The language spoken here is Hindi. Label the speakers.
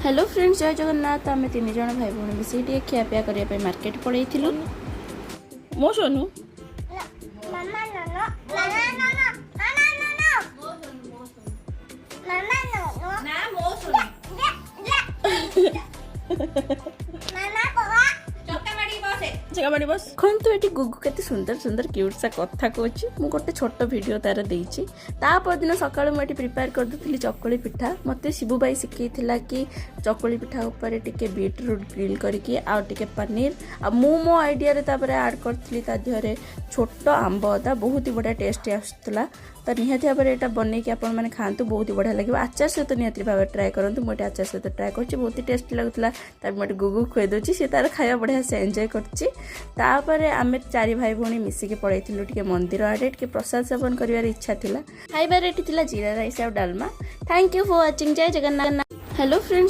Speaker 1: हेलो फ्रेंड्स, जय जगन्नाथ। आम तीन जन भाई भौणी मिस खियापिया करने मार्केट पड़े मो सोनू बस खन तो ये गुगु के सुंदर सुंदर क्यूट सा कथा कहूँ गोटे छोट वीडियो तार देती दिन सका मुझे प्रिपेयर कर दूसरी चकुली पिठा। मत शिबू भाई शिखा कि चकुली पिठा उपर टिके बीटरूट ग्रिल करके आउ पनीर मो आइडिया आड करी छोट आंब अदा बहुत ही बढ़िया टेस्ट आसूला। तो निहाती भाव में यहाँ बनई कि आपने खातु बहुत ही बढ़िया लगे। आचार सहित निहाती भाव ट्राए करूँ। मुझे आचार सहित ट्राए कर बहुत ही टेस्टी लगुला। मुझे गुगु खुए दूसरी सी तार खाया बढ़िया से एंजॉय कर आम चारि भाई भौणी मिसिकी पलैलु टे मंदिर आड़े टे प्रसाद सेवन कर इच्छा थी। खाइबार ये जीरा राइस आ dalma. Thank you for watching. जय जगन्नाथ। Hello friends.